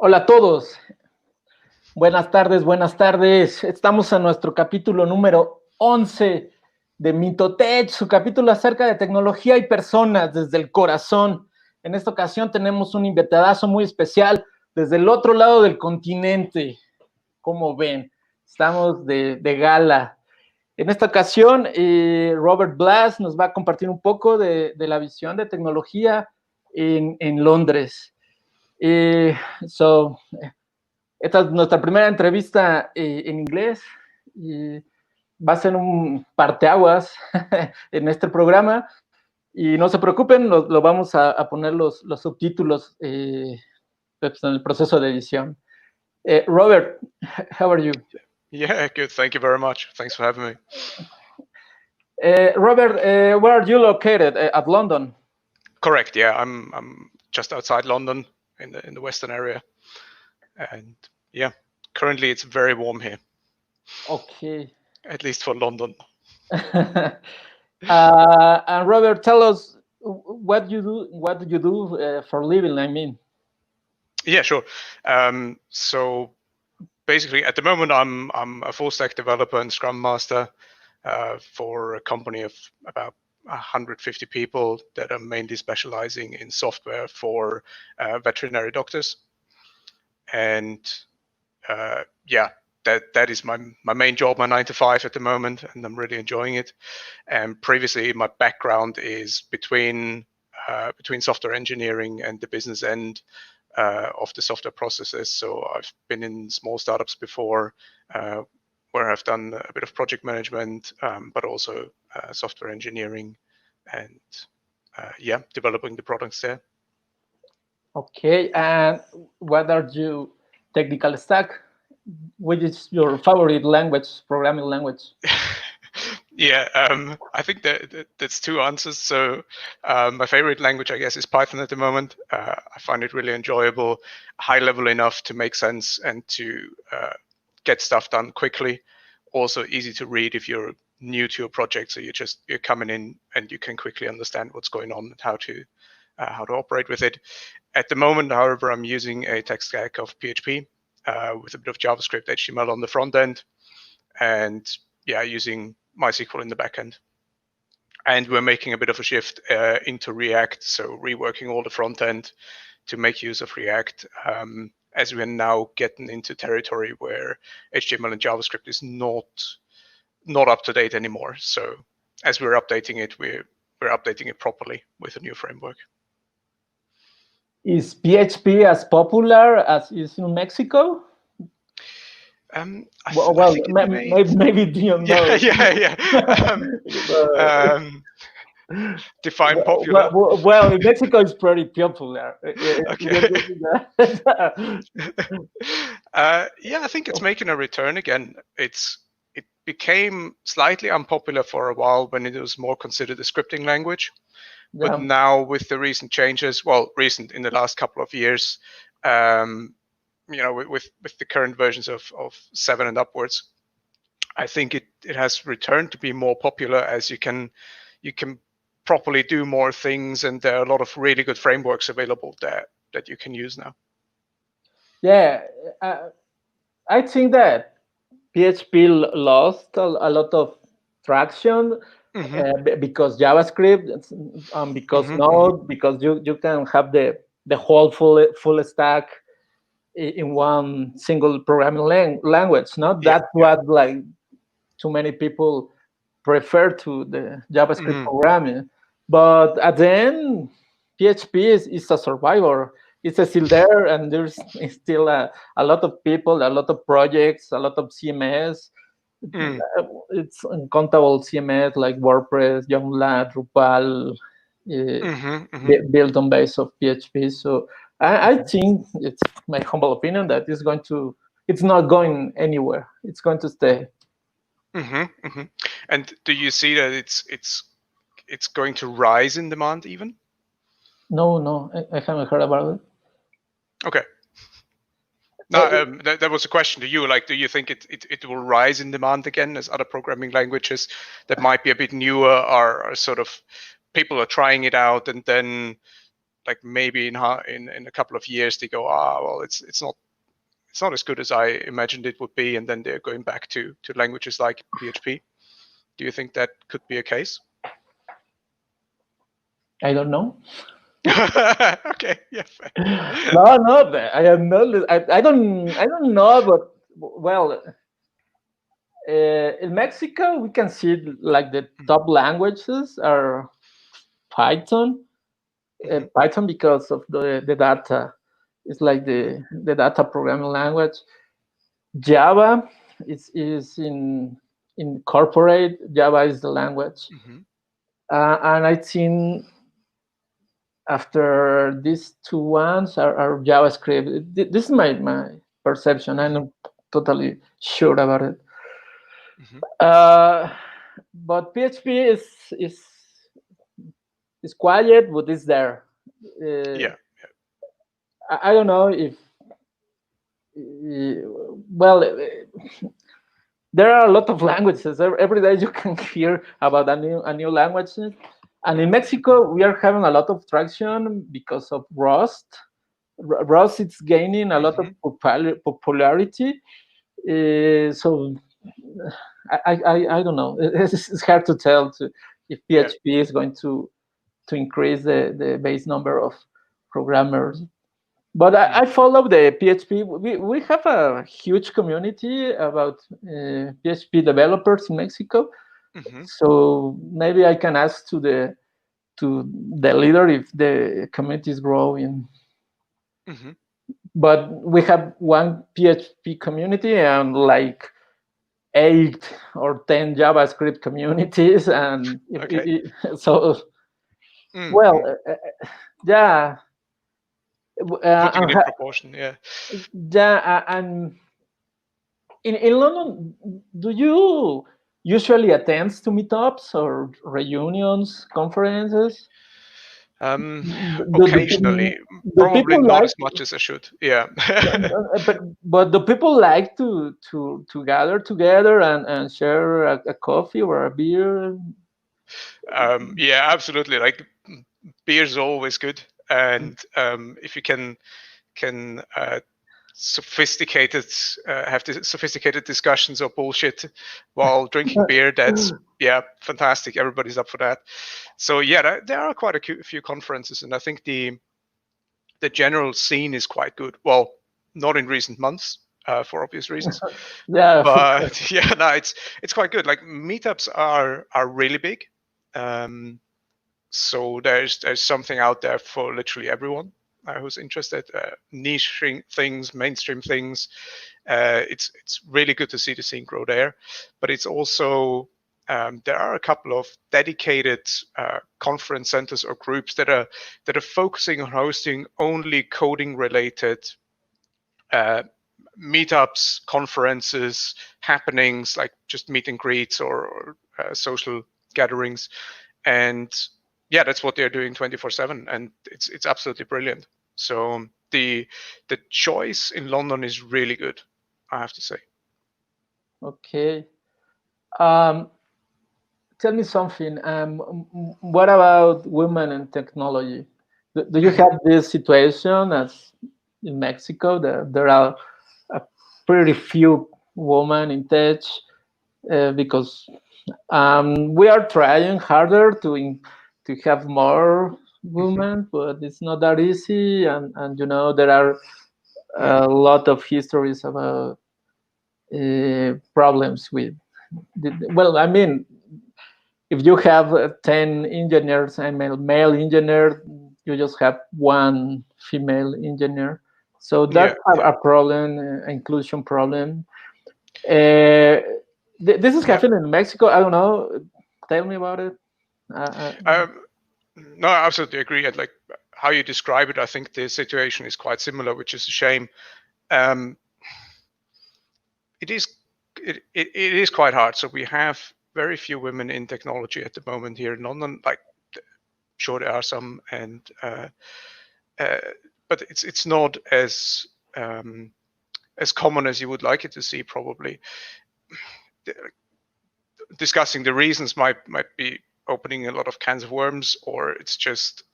Hola a todos. Buenas tardes, buenas tardes. Estamos en nuestro capítulo número 11 de MitoTech, su capítulo acerca de tecnología y personas desde el corazón. En esta ocasión tenemos un invitadazo muy especial desde el otro lado del continente. Como ven, estamos de gala. En esta ocasión, Robert Baas nos va a compartir un poco de la visión de tecnología en Londres. Esta es nuestra primera entrevista en inglés y va a ser un parteaguas en este programa. Y no se preocupen, lo vamos a poner los subtítulos pues, en el proceso de edición. Robert, how are you? Yeah, good. Thank you very much. Thanks for having me. Robert, where are you located? At London? Correct. Yeah, I'm just outside London in the western area, and yeah, currently it's very warm here. Okay. At least for London. And Robert, tell us what you do. What do you do for living? I mean. Yeah, sure. So basically, at the moment, I'm a full stack developer and Scrum master for a company of about 150 people that are mainly specializing in software for veterinary doctors. And yeah, that is my main job, my 9 to 5 at the moment, and I'm really enjoying it. And previously, my background is between software engineering and the business end of the software processes. So I've been in small startups before, where I've done a bit of project management, but also software engineering, and yeah, developing the products there. Okay, and what are your technical stack? Which is your favorite language, programming language? Yeah, I think that's two answers. So my favorite language, I guess, is Python at the moment. I find it really enjoyable, high level enough to make sense and to get stuff done quickly. Also easy to read if you're new to a project, so you're coming in and you can quickly understand what's going on and how to operate with it. At the moment, however, I'm using a tech stack of PHP with a bit of JavaScript, HTML on the front end, and yeah, using MySQL in the back end. And we're making a bit of a shift into React, so reworking all the front end to make use of React, as we're now getting into territory where HTML and JavaScript is not up to date anymore. So as we're updating it, we're updating it properly with a new framework. Is PHP as popular as is in Mexico? I think maybe you know. Yeah. Define popular. Well, in Mexico, it's pretty popular. Okay. Yeah, I think it's making a return again. It became slightly unpopular for a while when it was more considered a scripting language. Yeah. But now with the recent changes, recent in the last couple of years, with the current versions of 7 and upwards, I think it has returned to be more popular, as you can properly do more things, and there are a lot of really good frameworks available that you can use now. Yeah, I think that PHP lost a lot of traction because JavaScript, because Node, because you can have the whole full stack in one single programming language. That's what like too many people prefer to the JavaScript programming. But at the end, PHP is a survivor. It's still there, and there's still a lot of people, a lot of projects, a lot of CMS. It's uncountable CMS like WordPress, Joomla, Drupal, built on base of PHP. So I think it's my humble opinion that it's not going anywhere. It's going to stay. And do you see that it's going to rise in demand even? No, I haven't heard about it. Okay. No, that was a question to you. Like, do you think it will rise in demand again as other programming languages that might be a bit newer are sort of people are trying it out and then like maybe in a couple of years they go, well, it's not as good as I imagined it would be, and then they're going back to languages like PHP. Do you think that could be a case? I don't know. Okay, yeah. Fair. No, I am not. I don't know, but well, in Mexico we can see like the top languages are Python, Python because of the data. It's like the data programming language. Java is in corporate. Java is the language, and I think after these two ones are JavaScript. This is my perception. I'm not totally sure about it. But PHP is quiet, but it's there. Yeah. I don't know if well, there are a lot of languages. Every day you can hear about a new language. And in Mexico, we are having a lot of traction because of Rust. Rust is gaining a lot of popularity. So I don't know. It's hard to tell if PHP is going to increase the base number of programmers. But I follow the PHP. We have a huge community about PHP developers in Mexico. So maybe I can ask to the leader if the community is growing. But we have one PHP community and like 8 or 10 JavaScript communities, and so well, yeah. Putting it in proportion, yeah. Yeah, and in London, do you usually attend to meetups or reunions, conferences? Occasionally, probably not as much as I should. Yeah. but do people like to gather together and share a coffee or a beer? Yeah, absolutely. Like beer is always good, and if you can sophisticated have sophisticated discussions or bullshit while drinking beer, that's fantastic. Everybody's up for that. So yeah, there are quite a few conferences, and I think the general scene is quite good. Well, not in recent months for obvious reasons. But yeah, no, it's quite good. Like meetups are really big. So there's something out there for literally everyone who's interested. Niche things, mainstream things. It's really good to see the scene grow there. But it's also there are a couple of dedicated conference centers or groups that are focusing on hosting only coding related meetups, conferences, happenings, like just meet and greets or social gatherings. And yeah, that's what they're doing 24/7, and it's absolutely brilliant. So the choice in London is really good, I have to say. Okay. Tell me something. What about women in technology? Do you have this situation as in Mexico? There are pretty few women in tech because we are trying harder to have more women, but it's not that easy. And you know, there are a lot of histories about problems with. Well, I mean, if you have 10 engineers and male engineer, you just have one female engineer. So that's a problem, inclusion problem. This is happening in Mexico. I don't know. Tell me about it. No, I absolutely agree. And like how you describe it, I think the situation is quite similar, which is a shame. It is quite hard. So we have very few women in technology at the moment here in London. Like, sure there are some, and but it's not as common as you would like it to see. Probably discussing the reasons might be opening a lot of cans of worms, or it's just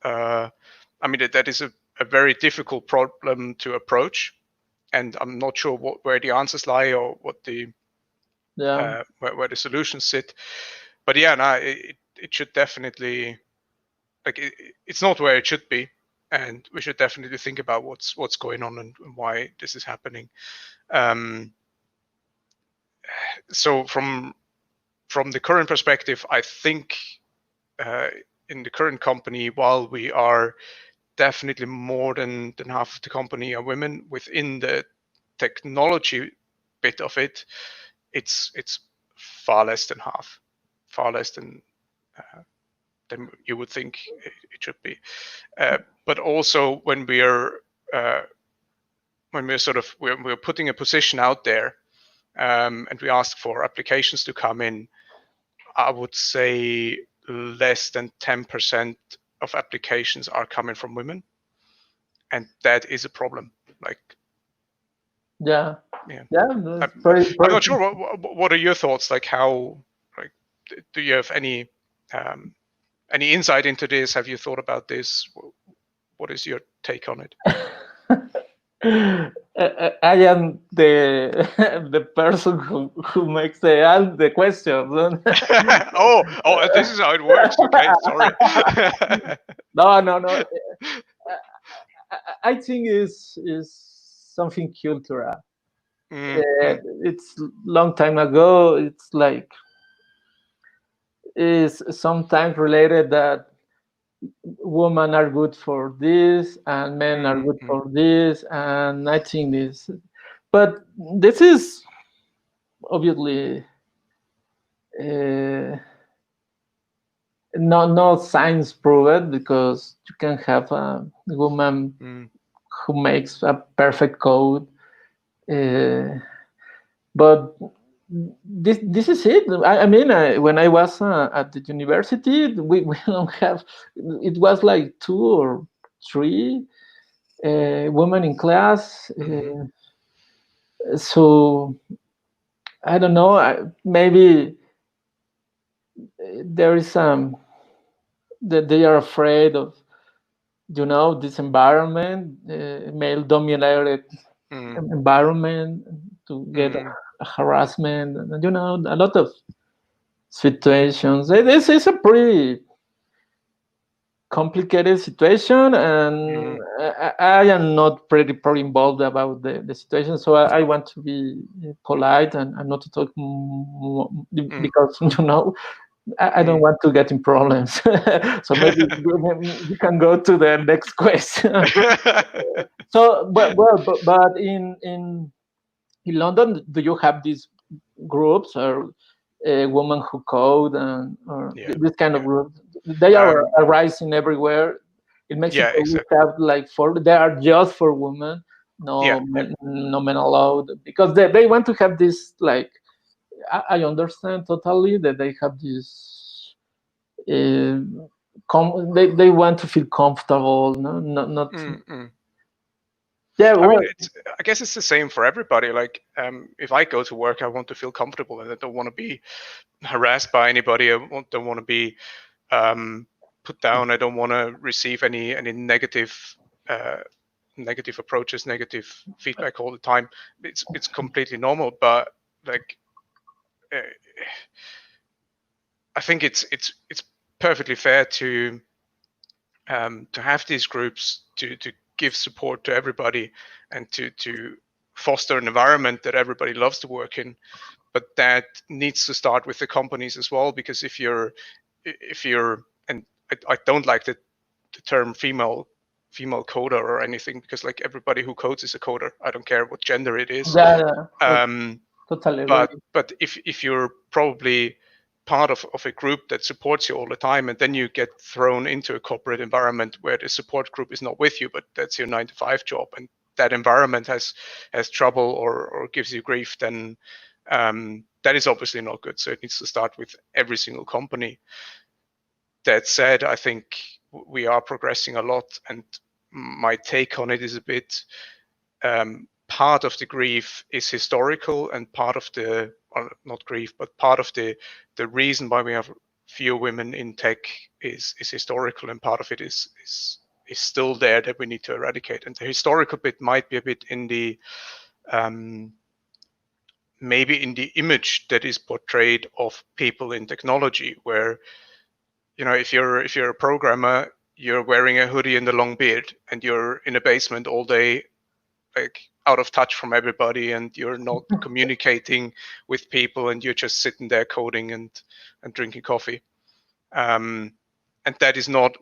I mean, that is a very difficult problem to approach, and I'm not sure where the answers lie or what the where the solutions sit. But yeah, no, it should definitely, like, it's not where it should be, and we should definitely think about what's going on and why this is happening. So from the current perspective, I think in the current company, while we are definitely more than half of the company are women, within the technology bit of it, it's far less than half, far less than you would think it should be. But also when we're we're putting a position out there, and we ask for applications to come in, I would say less than 10% of applications are coming from women, and that is a problem. Like, I'm not sure. What are your thoughts? Like, how? Like, do you have any insight into this? Have you thought about this? What is your take on it? I am the person who makes the questions. oh, this is how it works. Okay, sorry. No. I think is something cultural. It's long time ago. It's like is sometimes related that women are good for this and men are good for this, and I think this, but this is obviously no science proven, because you can have a woman who makes a perfect code, but this is it. I mean, when I was at the university, we don't have. It was like 2 or 3 women in class. So I don't know. Maybe there is that they are afraid of, this environment, male dominated environment, to get a harassment, and a lot of situations. This is a pretty complicated situation, and I am not pretty involved about the situation, so I want to be polite and not to talk more, because I don't want to get in problems. So maybe we can go to the next question. So, but in London, do you have these groups or women who code or this kind of groups? They are arising everywhere. In Mexico, we have like they are just for women, no men allowed, because they want to have this, like, I understand totally that they have this. They want to feel comfortable, no, not. Yeah, well, I mean, I guess it's the same for everybody. Like, if I go to work, I want to feel comfortable, and I don't want to be harassed by anybody. I don't want to be put down. I don't want to receive any negative approaches, negative feedback all the time. It's completely normal. But like, I think it's perfectly fair to have these groups to give support to everybody, and to foster an environment that everybody loves to work in. But that needs to start with the companies as well, because if you're and I don't like the term female coder or anything, because like everybody who codes is a coder. I don't care what gender it is. Totally. But if you're probably part of a group that supports you all the time, and then you get thrown into a corporate environment where the support group is not with you, but that's your 9-to-5 job, and that environment has trouble or gives you grief, then that is obviously not good. So it needs to start with every single company. That said, I think we are progressing a lot, and my take on it is a bit part of the grief is historical, and part of the not grief, but part of the reason why we have fewer women in tech is historical, and part of it is is still there that we need to eradicate. And the historical bit might be a bit in the maybe in the image that is portrayed of people in technology, where, you know, if you're a programmer, you're wearing a hoodie and a long beard, and you're in a basement all day, like out of touch from everybody, and you're not communicating with people, and you're just sitting there coding and drinking coffee. And that is not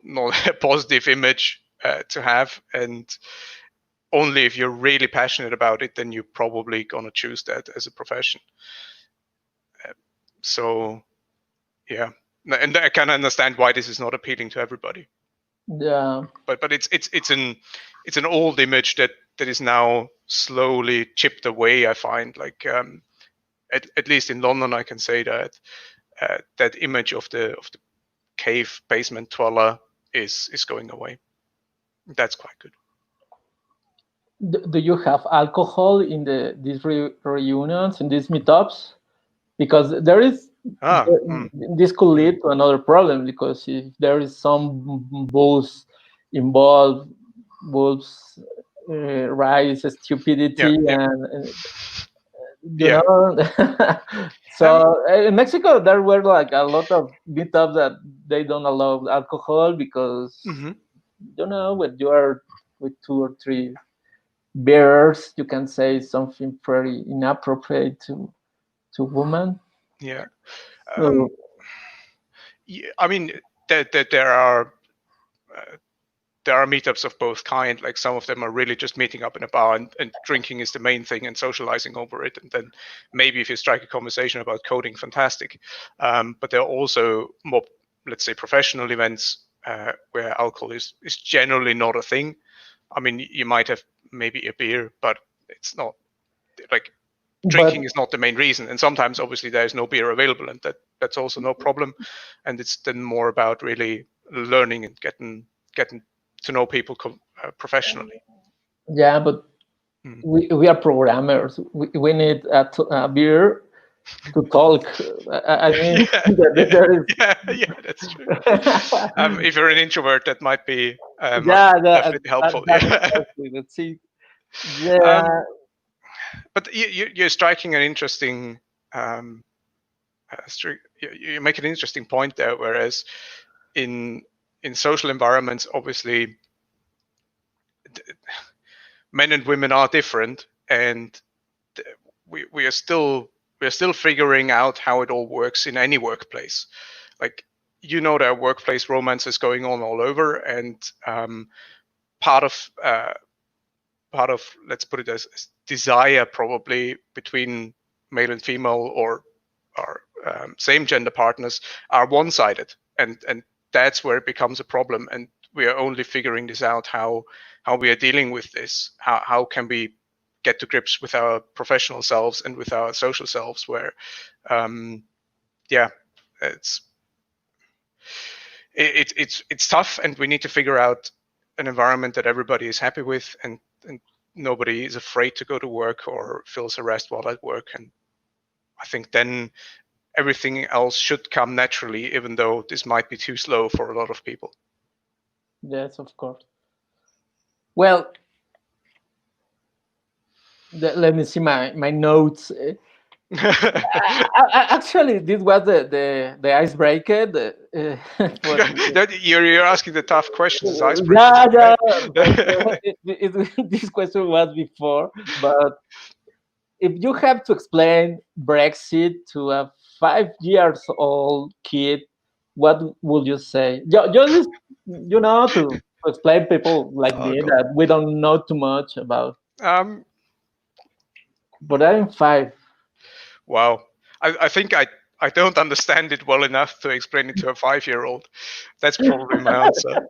a positive image to have. And only if you're really passionate about it, then you're probably gonna choose that as a profession. So yeah, and I can understand why this is not appealing to everybody. Yeah. But it's an old image that is now slowly chipped away. I find, like at least in London, I can say that that image of the cave basement dweller is going away. That's quite good. Do you have alcohol in these reunions, in these meetups? Because there is this could lead to another problem, because if there is some booze involved, booze rise stupidity, and you know. So in Mexico there were like a lot of meetups that they don't allow alcohol, because you know, when you are with 2 or 3 beers, you can say something pretty inappropriate to women. Yeah. Yeah, I mean, there are meetups of both kind. Like, some of them are really just meeting up in a bar, and drinking is the main thing, and socializing over it. And then maybe if you strike a conversation about coding, fantastic. But there are also more, let's say, professional events where alcohol is generally not a thing. I mean, you might have maybe a beer, but it's not like drinking is not the main reason. And sometimes obviously there's no beer available, and that's also no problem. And it's then more about really learning and getting to know people professionally. Yeah, but we are programmers. We need a beer to talk. I mean, yeah, that's true. If you're an introvert, that might be definitely helpful. Let's see. Yeah. But you're striking an interesting, you make an interesting point there. Whereas in social environments, obviously, men and women are different, and we are still figuring out how it all works in any workplace. Like, you know, there are workplace romances going on all over, and part of let's put it as desire, probably, between male and female or same gender partners are one-sided, and that's where it becomes a problem. And we are only figuring this out, how we are dealing with this. How can we get to grips with our professional selves and with our social selves, where it's tough, and we need to figure out an environment that everybody is happy with, and nobody is afraid to go to work or feels harassed while at work. And I think then everything else should come naturally, even though this might be too slow for a lot of people. Yes, of course. Well, let me see my notes. Actually, this was the icebreaker. You're asking the tough questions as icebreakers. This question was before, but if you have to explain Brexit to a 5-year-old kid, what would you say? Just, you know, to explain people like me that we don't know too much about. But I'm 5. Wow. I think I don't understand it well enough to explain it to a 5-year-old. That's probably my answer.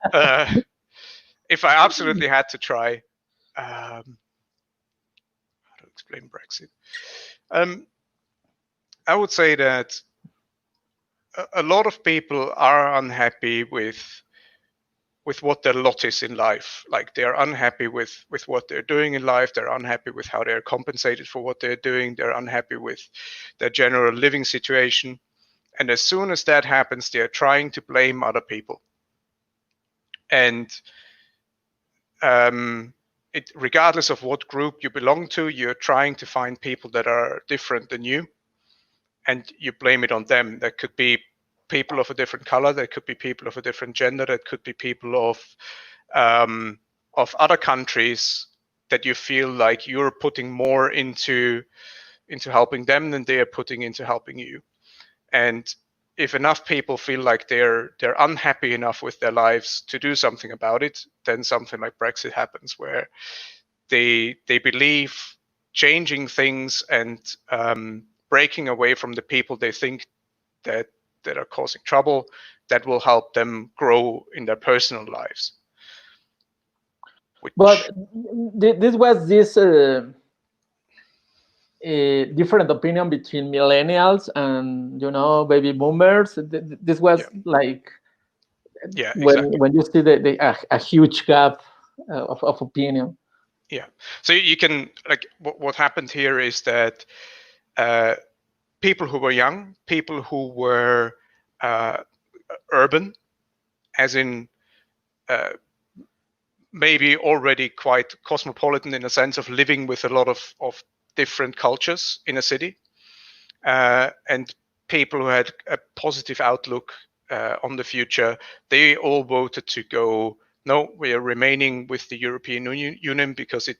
If I absolutely had to try, how to explain Brexit? I would say that a lot of people are unhappy with what their lot is in life. Like, they're unhappy with what they're doing in life. They're unhappy with how they're compensated for what they're doing. They're unhappy with their general living situation. And as soon as that happens, they're trying to blame other people. And regardless of what group you belong to, you're trying to find people that are different than you, and you blame it on them. That could be people of a different color, that could be people of a different gender, that could be people of other countries that you feel like you're putting more into helping them than they are putting into helping you. And if enough people feel like they're unhappy enough with their lives to do something about it, then something like Brexit happens, where they believe changing things and breaking away from the people they think that are causing trouble, that will help them grow in their personal lives. But this was different opinion between millennials and baby boomers. This was like when you see a huge gap of opinion. Yeah. So you can, like, what happened here is that people who were young, people who were urban, as in maybe already quite cosmopolitan in a sense of living with a lot of different cultures in a city, and people who had a positive outlook on the future, they all voted to go, no, we are remaining with the European Union because it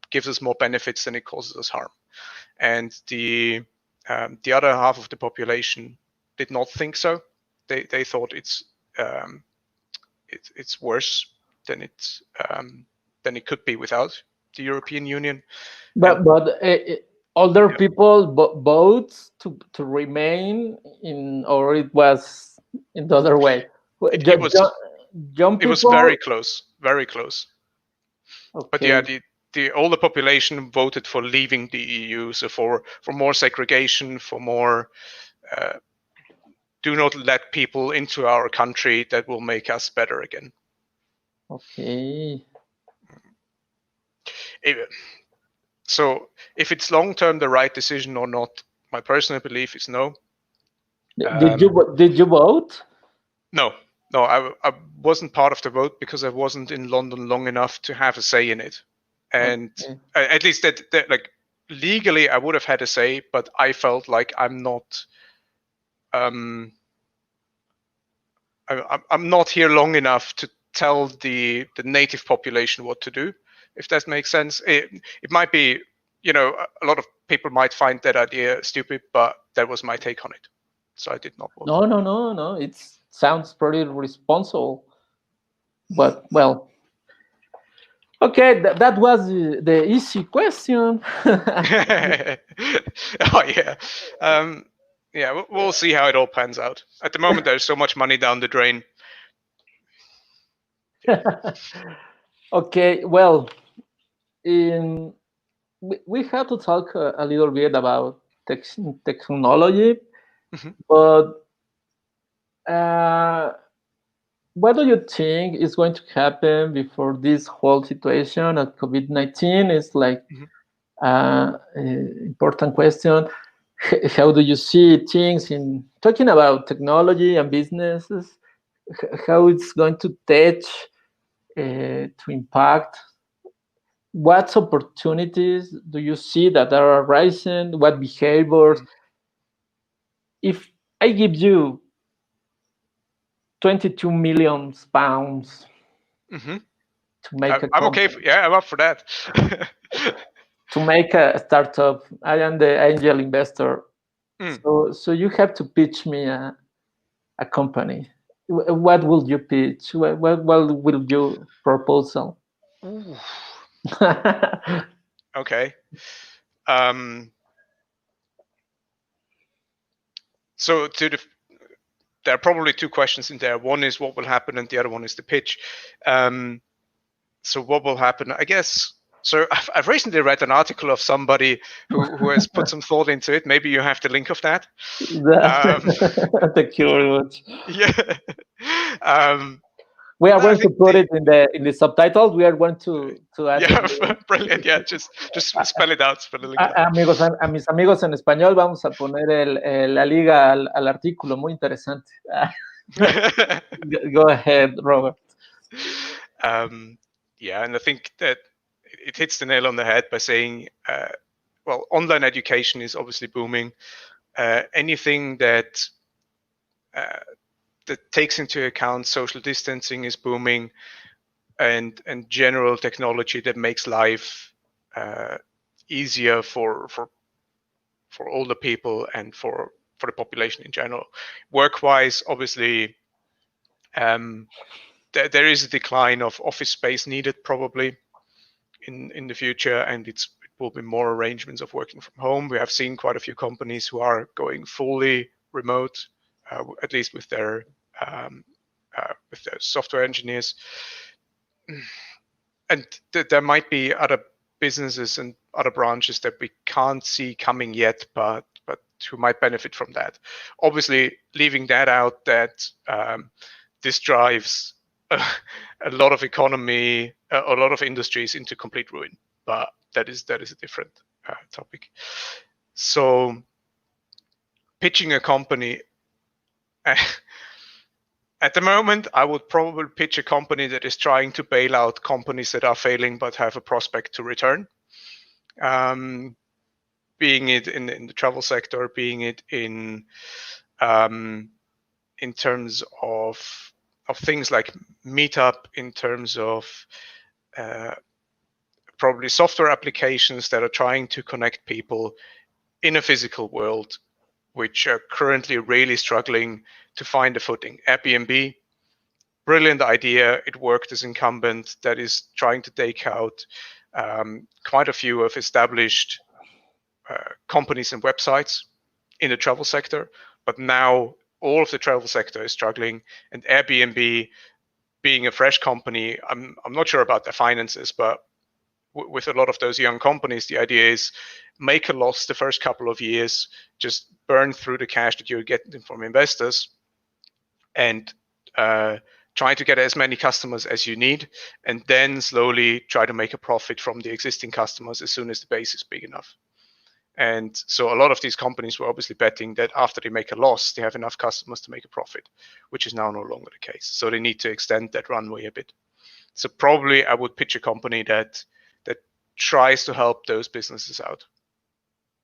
gives us more benefits than it causes us harm. And the other half of the population did not think so. They thought it's worse than it could be without the European Union. But older people vote to remain in, or it was in the other way. It was young people. It was very close, very close. Okay. But yeah, the older population voted for leaving the EU, so for more segregation, for more do not let people into our country that will make us better again. Okay. So if it's long-term the right decision or not, my personal belief is no. Did you vote? No, I wasn't part of the vote because I wasn't in London long enough to have a say in it. And at least that like legally I would have had a say, but I felt like I'm not I'm not here long enough to tell the native population what to do, if that makes sense. It might be, a lot of people might find that idea stupid, but that was my take on it. So I did not vote. No. It sounds pretty responsible. But well, okay, that was the easy question. Oh yeah. Yeah, we'll see how it all pans out. At the moment, there's so much money down the drain. Okay, well, we have to talk a little bit about technology, but what do you think is going to happen before this whole situation of COVID-19? Is like important question. How do you see things in talking about technology and businesses? How it's going to touch to impact? What opportunities do you see that are arising? What behaviors? If I give you 22 million pounds to make I'm okay. I'm up for that. To make a startup, I am the angel investor. So you have to pitch me a company. What will you pitch? What will your proposal? Okay. So there are probably two questions in there. One is what will happen, and the other one is the pitch. So what will happen? I guess. So I've recently read an article of somebody who has put some thought into it. Maybe you have the link of that. Thank you very much. Yeah. We are going to put it in the subtitles. We are going to add. Yeah, brilliant. Yeah, just spell it out. Spell the link out. Amigos, a mis amigos en español, vamos a poner la liga al artículo. Muy interesante. Go ahead, Robert. Yeah, and I think that it hits the nail on the head by saying, well, online education is obviously booming. Anything that takes into account social distancing is booming, and general technology that makes life easier for older people and for the population in general. Work-wise, obviously, there is a decline of office space needed probably in the future, and it will be more arrangements of working from home. We have seen quite a few companies who are going fully remote, at least with their software engineers. And there might be other businesses and other branches that we can't see coming yet, but who might benefit from that. Obviously, leaving that out, that this drives a lot of economy, a lot of industries into complete ruin. But that is a different topic. So, pitching a company. At the moment, I would probably pitch a company that is trying to bail out companies that are failing but have a prospect to return. Being it in the travel sector, being it in terms of things like Meetup, in terms of probably software applications that are trying to connect people in a physical world, which are currently really struggling to find a footing. Airbnb, brilliant idea. It worked as incumbent. That is trying to take out quite a few of established companies and websites in the travel sector. But now all of the travel sector is struggling, and Airbnb, being a fresh company, I'm not sure about their finances, but with a lot of those young companies, the idea is make a loss the first couple of years, just burn through the cash that you're getting from investors, and try to get as many customers as you need, and then slowly try to make a profit from the existing customers as soon as the base is big enough. And so a lot of these companies were obviously betting that after they make a loss, they have enough customers to make a profit, which is now no longer the case. So they need to extend that runway a bit. So probably I would pitch a company that tries to help those businesses out,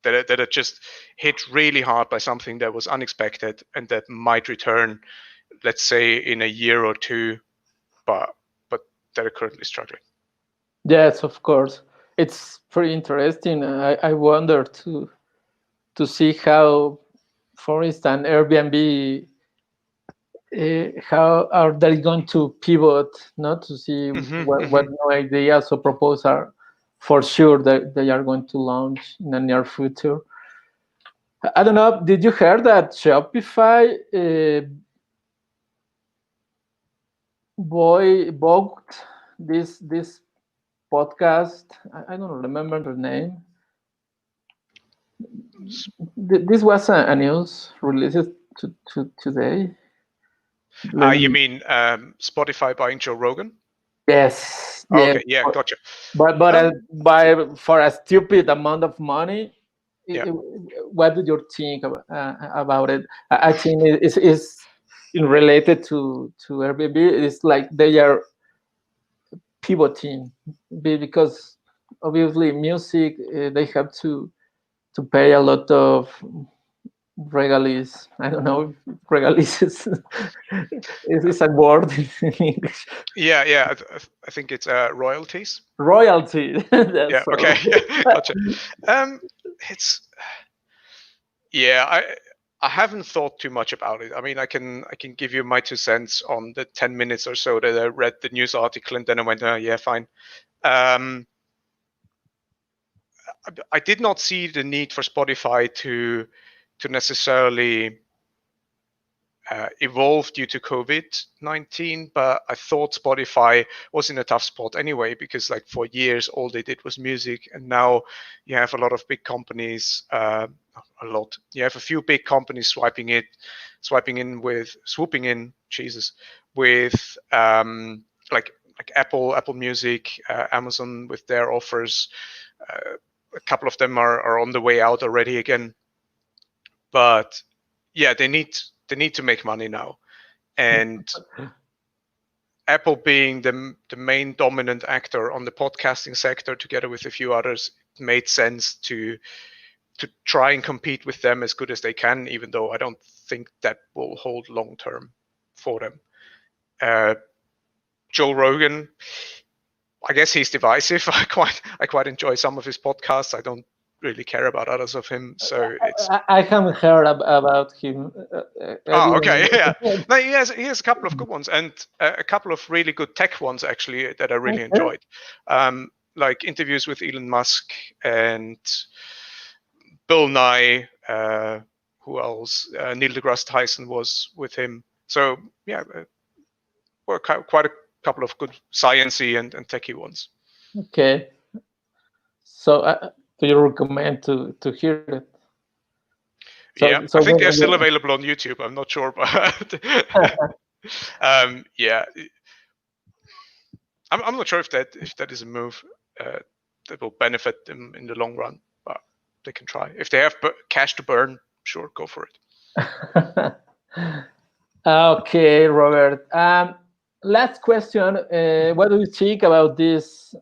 that are just hit really hard by something that was unexpected and that might return, let's say, in a year or two, but that are currently struggling. Yes, of course. It's pretty interesting. I wonder to see how, for instance, Airbnb, how are they going to pivot, not to see what new ideas or proposals are for sure that they are going to launch in the near future. I don't know. Did you hear that Shopify bought this podcast? I don't remember the name. This was a news released today. You mean Spotify buying Joe Rogan? Yes. Okay, yeah, gotcha. But for a stupid amount of money, what do you think about it? I think it's related to Airbnb. It's like they are pivoting because obviously music they have to pay a lot of regalies. I don't know if regalies is a word in English. Yeah. I think it's royalties. Royalty. Yeah. Okay. Yeah, gotcha. It's I haven't thought too much about it. I mean, I can give you my 2 cents on the 10 minutes or so that I read the news article, and then I went, yeah, fine. I did not see the need for Spotify to necessarily evolve due to COVID-19, but I thought Spotify was in a tough spot anyway, because like for years all they did was music, and now you have a lot of big companies. You have a few big companies swooping in with like Apple Music, Amazon with their offers. A couple of them are on the way out already again, but yeah, they need to make money now, and Apple being the main dominant actor on the podcasting sector, together with a few others, it made sense to try and compete with them as good as they can, even though I don't think that will hold long term for them. Joe Rogan, I guess he's divisive. I quite enjoy some of his podcasts. I don't really care about others of him, so it's. I haven't heard about him. Okay, yeah. No, he has a couple of good ones, and a couple of really good tech ones actually that I really enjoyed. Like interviews with Elon Musk and Bill Nye. Who else? Neil deGrasse Tyson was with him. So yeah, were quite a couple of good sciencey and techie ones. Okay. So do you recommend to hear it? So I think they're still available on YouTube. I'm not sure, but yeah, I'm not sure if that is a move that will benefit them in the long run, but they can try. If they have cash to burn, sure, go for it. Okay, Robert. Last question. What do you think about this?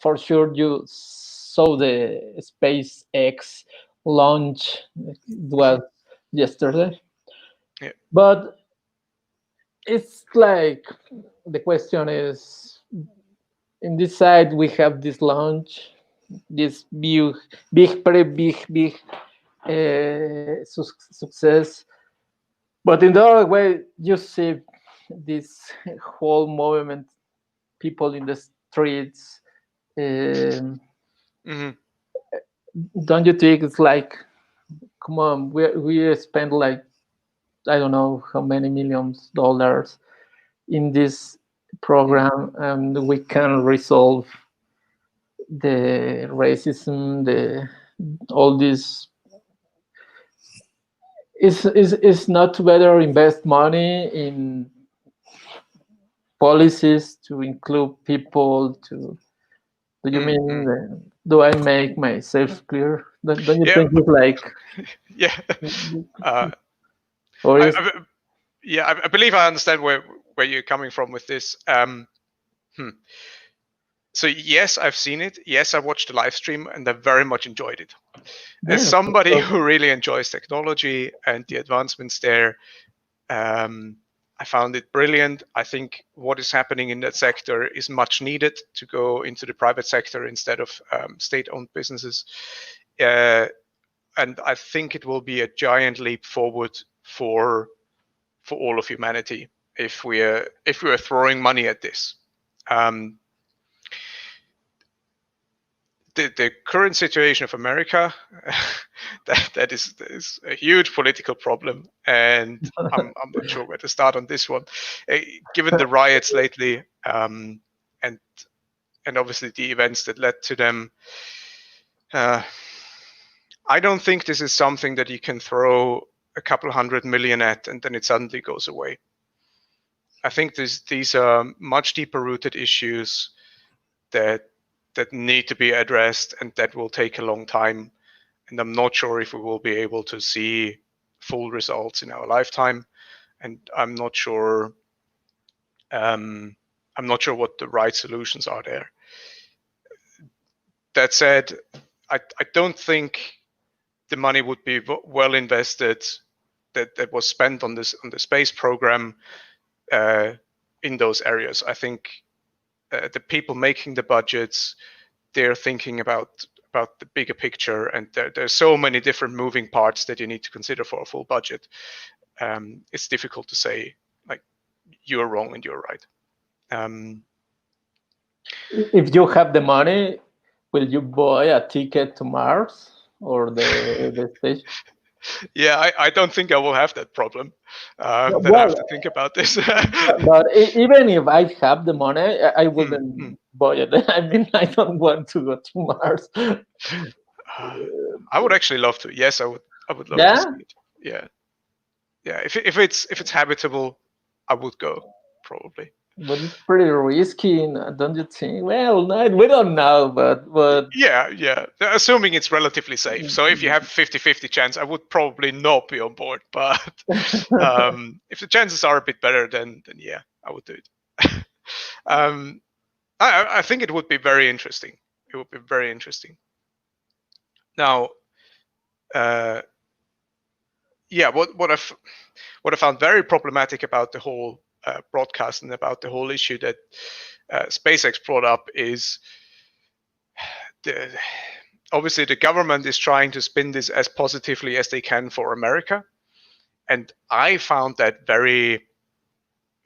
For sure, you saw the SpaceX launch. It was yesterday. Yeah. But it's like the question is, in this side we have this launch, this very big success. But in the other way, you see this whole movement, people in the streets. Don't you think it's like, come on, we spend like, I don't know how many millions dollars in this program, and we can resolve the racism, all this. Is not better invest money in policies to include people to. Do you mean? Do I make myself clear? Don't you think it's like? Yeah. Or is, I believe I understand where you're coming from with this. So yes, I've seen it. Yes, I watched the live stream and I very much enjoyed it. As somebody who really enjoys technology and the advancements there, I found it brilliant. I think what is happening in that sector is much needed to go into the private sector instead of state-owned businesses. And I think it will be a giant leap forward for all of humanity if we are throwing money at this. The current situation of America, that is a huge political problem, and I'm not sure where to start on this one. Given the riots lately, and obviously the events that led to them, I don't think this is something that you can throw a couple $100 million at and then it suddenly goes away. I think these are much deeper rooted issues that need to be addressed, and that will take a long time. And I'm not sure if we will be able to see full results in our lifetime. And I'm not sure what the right solutions are there. That said, I don't think the money would be well invested that was spent on the space program in those areas. I think the people making the budgets, they're thinking about the bigger picture, and there's so many different moving parts that you need to consider for a full budget. It's difficult to say like you're wrong and you're right. If you have the money, will you buy a ticket to Mars or the station? Yeah, I don't think I will have that problem. I have to think about this. But even if I have the money, I wouldn't buy it. I mean, I don't want to go to Mars. I would actually love to. Yes, I would love to see it. Yeah. If it's habitable, I would go probably. But it's pretty risky, don't you think? Well, no, we don't know, but yeah. Assuming it's relatively safe. So if you have 50-50 chance, I would probably not be on board. But if the chances are a bit better, then yeah, I would do it. I think it would be very interesting. It would be very interesting. Now, yeah, what I found very problematic about the whole broadcast and about the whole issue that SpaceX brought up is obviously the government is trying to spin this as positively as they can for America, and I found that very,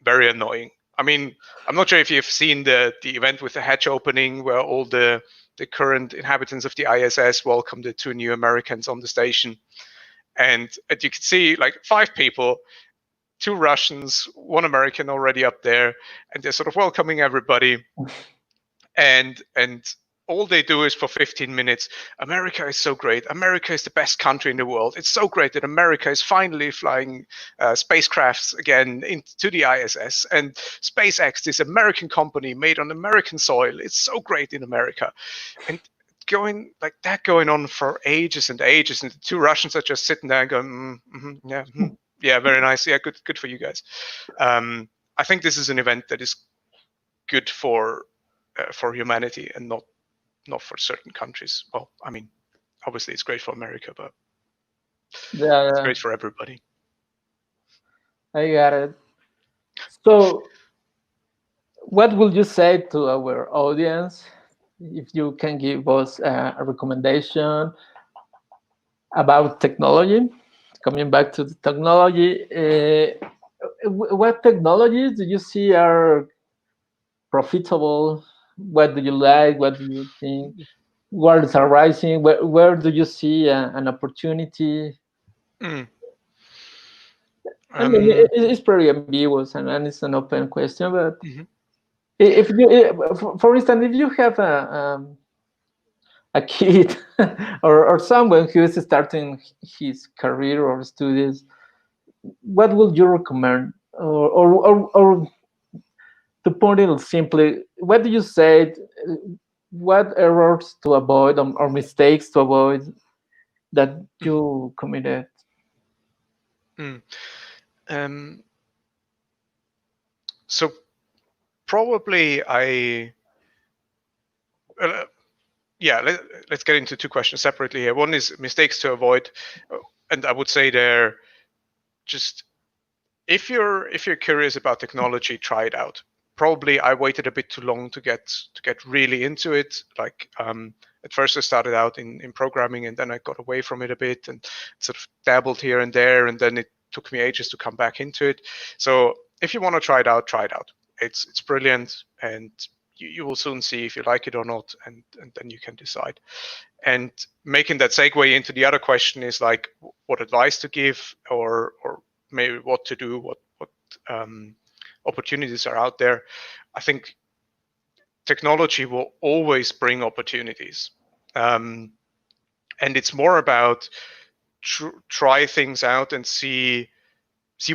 very annoying. I mean, I'm not sure if you've seen the event with the hatch opening where all the current inhabitants of the ISS welcomed the 2 new Americans on the station. And you can see like 5 people, 2 Russians, 1 American already up there, and they're sort of welcoming everybody. And all they do is for 15 minutes, America is so great. America is the best country in the world. It's so great that America is finally flying spacecrafts again into the ISS. And SpaceX, this American company made on American soil, it's so great in America. And going on for ages and ages. And the 2 Russians are just sitting there and going, yeah, very nice. Yeah, good for you guys. I think this is an event that is good for humanity and not for certain countries. Well, I mean, obviously it's great for America, but it's great for everybody. I got it. So, what would you say to our audience if you can give us a recommendation about technology? Coming back to the technology, what technologies do you see are profitable? What do you like? What do you think? What is arising? Where do you see an opportunity? I mean, it's pretty ambiguous and it's an open question. But if you, for instance, if you have a kid or someone who is starting his career or studies, what would you recommend? Or to put it simply, what do you say? What errors to avoid or mistakes to avoid that you committed? So probably let's get into 2 questions separately here. One is mistakes to avoid, and I would say they're just if you're curious about technology, try it out. Probably I waited a bit too long to get really into it. Like at first I started out in programming, and then I got away from it a bit and sort of dabbled here and there, and then it took me ages to come back into it. So if you want to try it out, try it out. It's brilliant, and you will soon see if you like it or not, and then you can decide. And making that segue into the other question is like what advice to give, or maybe what to do, what opportunities are out there. I think technology will always bring opportunities, and it's more about try things out and see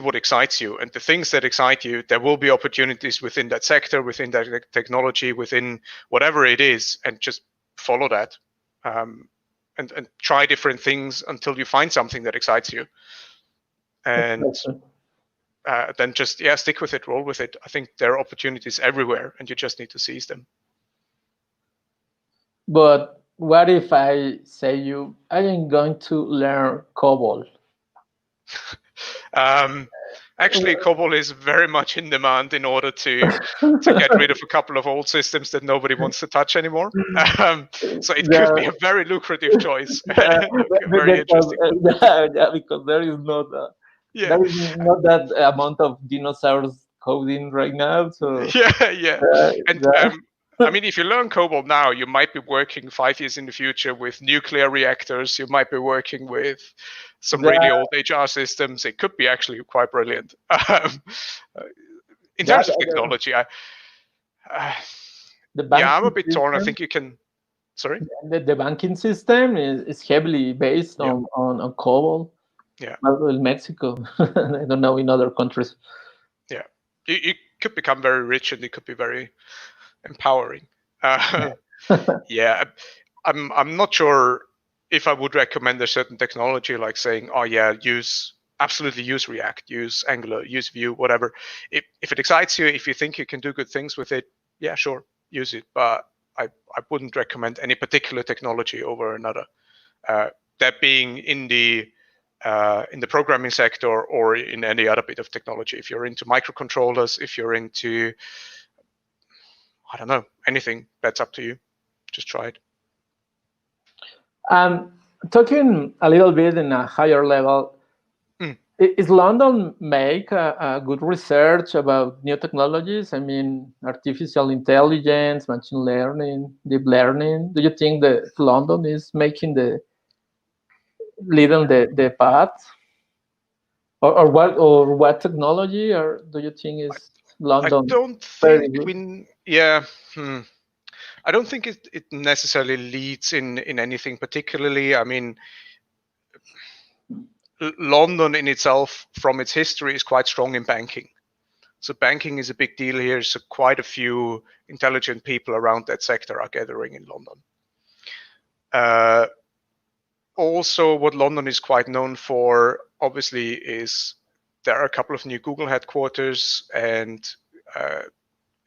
what excites you. And the things that excite you, there will be opportunities within that sector, within that technology, within whatever it is, and just follow that, and try different things until you find something that excites you. And then just stick with it, roll with it. I think there are opportunities everywhere, and you just need to seize them. But what if I say I am going to learn COBOL? Actually, COBOL is very much in demand in order to get rid of a couple of old systems that nobody wants to touch anymore. So it could be a very lucrative choice. Very interesting. Because there is not there is not that amount of dinosaurs coding right now. So I mean, if you learn COBOL now, you might be working 5 years in the future with nuclear reactors. You might be working with some really old HR systems. It could be actually quite brilliant. In terms of technology, I'm a bit torn. I think you can. Sorry. The banking system is heavily based on COBOL. Yeah. Well, in Mexico, I don't know in other countries. Yeah, you could become very rich, and it could be very empowering. Yeah, I'm not sure if I would recommend a certain technology, like saying, oh yeah, absolutely use React, use Angular, use Vue, whatever. If it excites you, if you think you can do good things with it, yeah, sure, use it, but I wouldn't recommend any particular technology over another. That being in the programming sector or in any other bit of technology. If you're into microcontrollers, if you're into, I don't know, anything, that's up to you. Just try it. Talking a little bit in a higher level, is London make a good research about new technologies? I mean, artificial intelligence, machine learning, deep learning. Do you think that London is making leading the path? Or what technology, or do you think is London? I don't think I don't think it necessarily leads in anything particularly. I mean, London in itself, from its history, is quite strong in banking. So banking is a big deal here. So quite a few intelligent people around that sector are gathering in London. Also, what London is quite known for, obviously, is there are a couple of new Google headquarters, and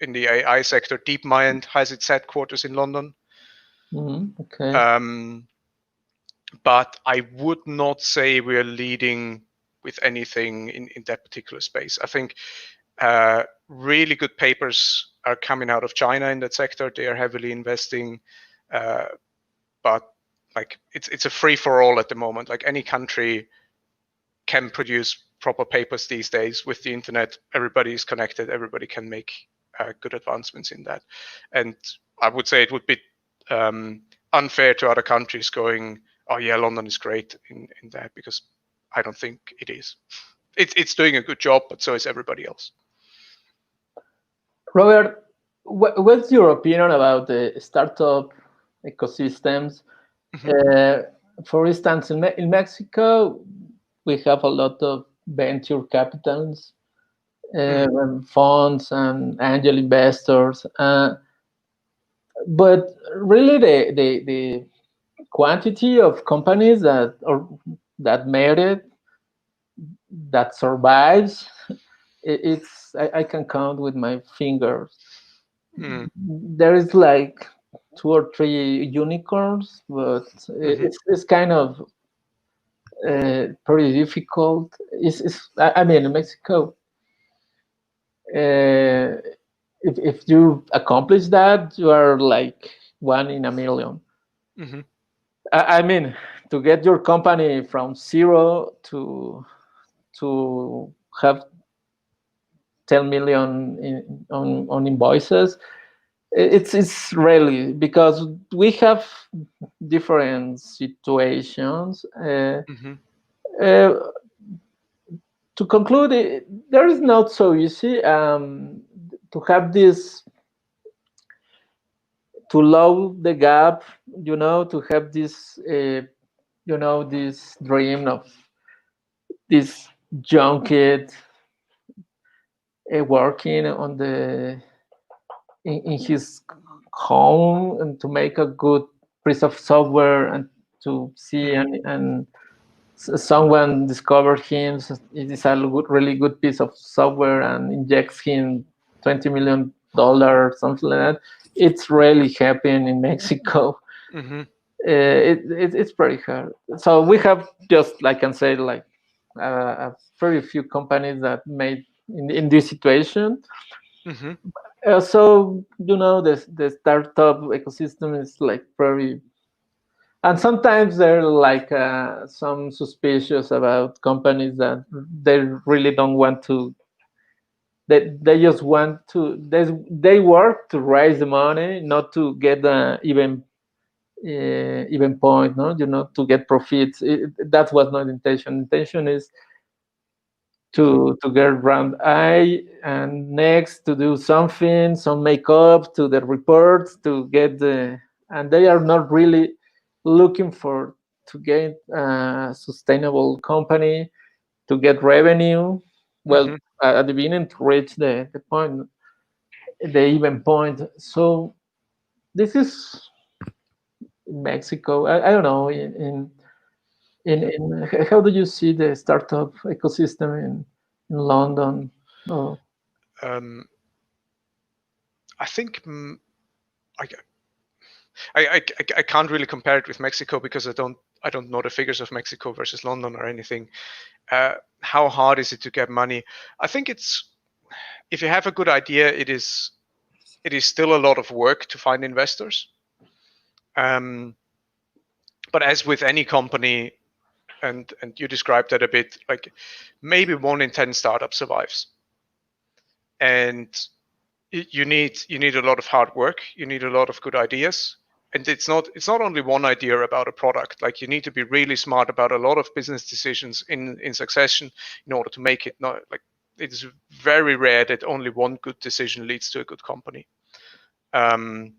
in the AI sector, DeepMind has its headquarters in London. Okay. But I would not say we're leading with anything in that particular space. I think really good papers are coming out of China in that sector. They are heavily investing, but like it's a free for all at the moment. Like any country can produce proper papers these days with the internet. Everybody is connected. Everybody can make good advancements in that. And I would say it would be unfair to other countries going, oh yeah, London is great in that, because I don't think it is. It's doing a good job, but so is everybody else. Robert, what's your opinion about the startup ecosystems? For instance, in Mexico, we have a lot of venture capitals, funds and angel investors. But really, the quantity of companies that made it, that survives, I can count with my fingers. There is like 2 or 3 unicorns, but it's kind of pretty difficult. I mean, in Mexico, if you accomplish that, you are like 1 in a million. I mean, to get your company from 0 to have 10 million on invoices, it's really, because we have different situations. To conclude, there is not so easy to have this, to lower the gap, to have this, this dream of this young kid working in his home, and to make a good piece of software, and to see and someone discovered him. It is a really good piece of software and injects him $20 million, something like that. It's really happening in Mexico. It's pretty hard. So we have just, like I can say, like very few companies that made in this situation. So the startup ecosystem is like very, and sometimes they're like some suspicious about companies that they really don't want to. They just want to. They work to raise the money, not to get even point, no, to get profits. That was not intention. Intention is to get round I, and next to do something, some makeup to the reports, to get and they are not really looking for to get a sustainable company, to get revenue. Well, at the beginning, to reach the point, the even point. So this is Mexico. I don't know in how do you see the startup ecosystem in London? Oh. I think I can't really compare it with Mexico because I don't know the figures of Mexico versus London or anything. How hard is it to get money? I think if you have a good idea, it is still a lot of work to find investors. But as with any company, and you described that a bit, like maybe 1 in 10 startups survives, and you need a lot of hard work. You need a lot of good ideas, and it's not only one idea about a product. Like you need to be really smart about a lot of business decisions in succession in order to make it. Not like it is very rare that only one good decision leads to a good company. And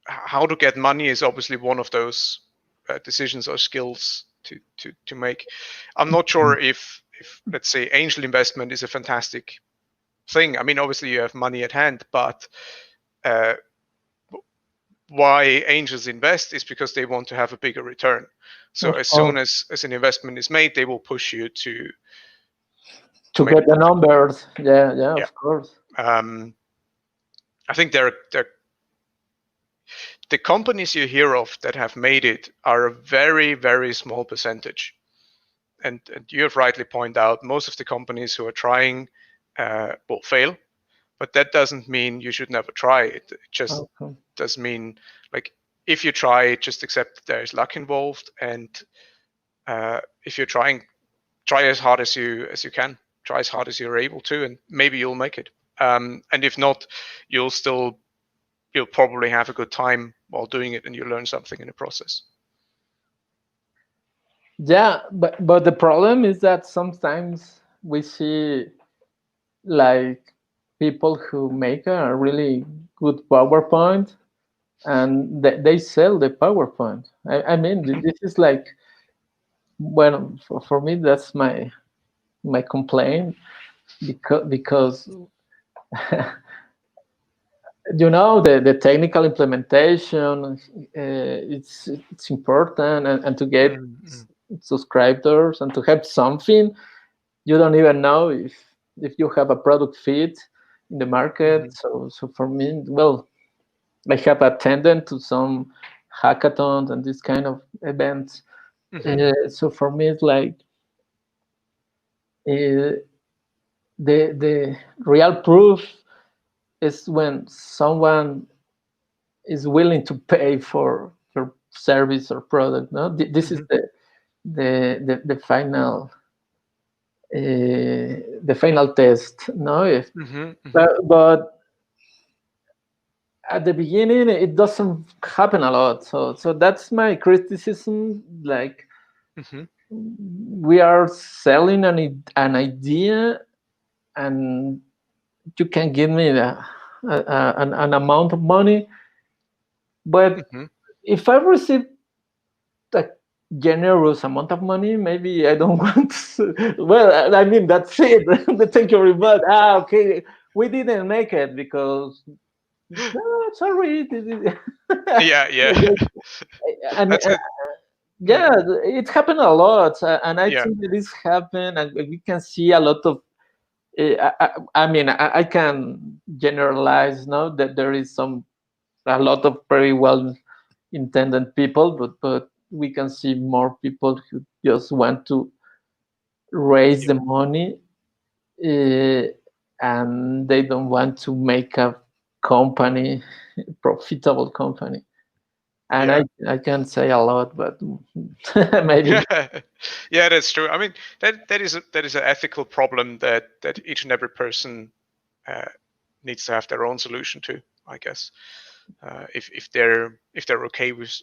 how to get money is obviously one of those decisions or skills to make. I'm not sure if let's say angel investment is a fantastic thing. I mean, obviously you have money at hand, but why angels invest is because they want to have a bigger return. So as soon as an investment is made, they will push you to get the numbers. Yeah, of course. I think the companies you hear of that have made it are a very, very small percentage. And you have rightly pointed out, most of the companies who are trying will fail. But that doesn't mean you should never try it. It just does mean, like, if you try, just accept that there is luck involved. And if you're trying, try as hard as you can. Try as hard as you're able to, and maybe you'll make it. And if not, you'll probably have a good time while doing it, and you learn something in the process. Yeah, but the problem is that sometimes we see like people who make a really good PowerPoint and they sell the PowerPoint. I mean, this is like, well, for me, that's my complaint because you know the technical implementation it's important and to get subscribers and to have something. You don't even know if you have a product fit in the market. So for me, well, I have attended to some hackathons and this kind of events. So for me, it's like the real proof is when someone is willing to pay for your service or product. No, this is the final the final test. No, but at the beginning it doesn't happen a lot. So that's my criticism. Like we are selling an idea, and you can give me an amount of money, but if I receive a generous amount of money, maybe I don't want to, well, I mean, that's it. Thank you very much. Okay, we didn't make it because sorry. Yeah. And yeah, it happened a lot, and I think this happened, and we can see a lot of I mean, I can generalize now that there is a lot of very well intended people, but we can see more people who just want to raise the money, and they don't want to make a company, profitable company. And I can say a lot, but maybe. Yeah, that's true. I mean, that is an ethical problem that each and every person needs to have their own solution to, I guess. If they're okay with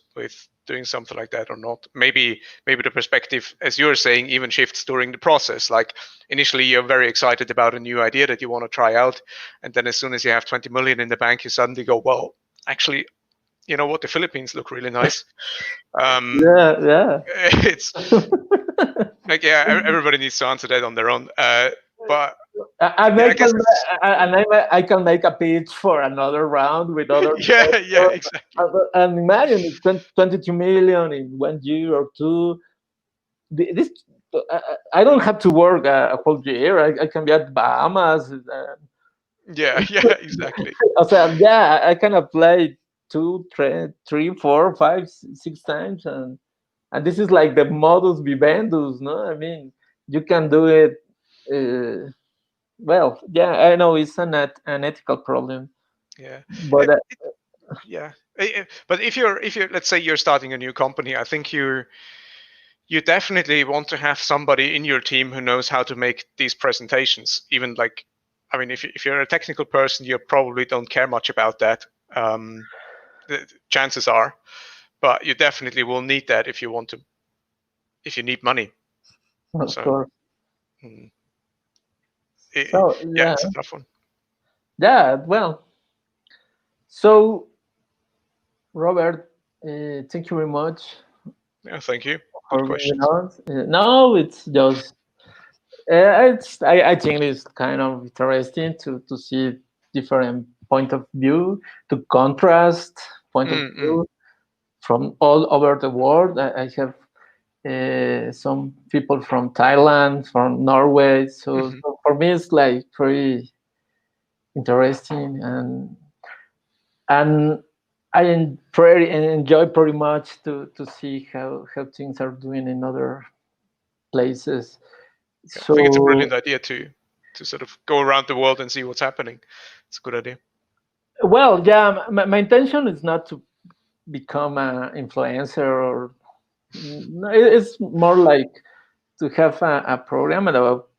doing something like that or not. Maybe the perspective, as you're saying, even shifts during the process. Like initially you're very excited about a new idea that you want to try out, and then as soon as you have 20 million in the bank, you suddenly go, well, actually, you know what, the Philippines look really nice. Yeah. It's like, everybody needs to answer that on their own. But I can make a pitch for another round with other. Exactly. And imagine 22 million in 1 year or two. This I don't have to work a whole year. I can be at Bahamas. Yeah, yeah, exactly. O sea, yeah, I kind of play two, three, four, five, 6 times, and this is like the modus vivendus, no? I mean, you can do it. Well, yeah, I know it's an ethical problem, Yeah. but Yeah. But if you're let's say you're starting a new company, I think you definitely want to have somebody in your team who knows how to make these presentations. Even like, I mean, if you're a technical person, you probably don't care much about that. The chances are, but you definitely will need that if you need money. of So, course. mm, So yeah, yeah, it's a tough one. yeah. Well, so Robert, thank you very much Yeah, thank you. Good for being questions. on. No, it's just I think it's kind of interesting to see different point of view, to contrast point of Mm-mm. view from all over the world. I have some people from Thailand, from Norway. So, Mm-hmm. so for me, it's like very interesting, and pretty enjoy pretty much to see how things are doing in other places. Yeah, I think it's a brilliant So, idea to sort of go around the world and see what's happening. It's a good idea. well, yeah, my intention is not to become an influencer or no, it's more like to have a program about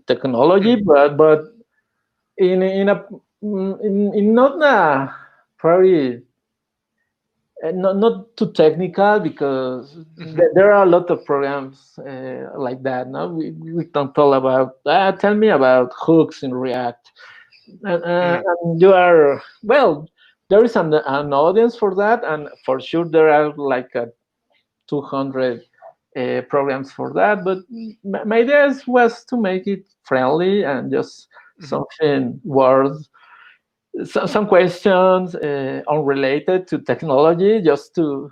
technology, Mm. but in a in not a very not too technical because Mm-hmm. there are a lot of programs like that. No, we can talk about. Tell me about hooks in React, Mm. and you are well. There is an audience for that, and for sure there are like 200 programs for that. But my idea was to make it friendly and just Mm-hmm. something worth some questions unrelated to technology, just to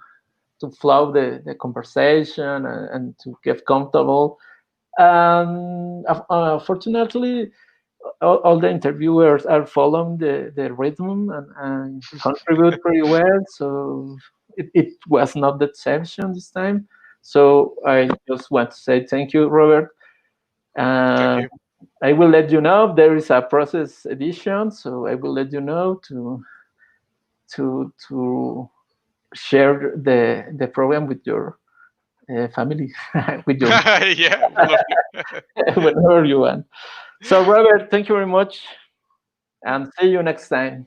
flow the conversation and to get comfortable. Fortunately, all the interviewers are following the rhythm and contribute pretty well. So it was not the exception this time. So I just want to say thank you, Robert. Thank Uh, you. I will let you know if there is a process edition. So I will let you know to share the program with your family, with your Yeah, we'll love to. whenever you want. So Robert, thank you very much, and see you next time.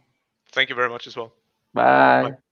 Thank you very much as well. Bye. Bye.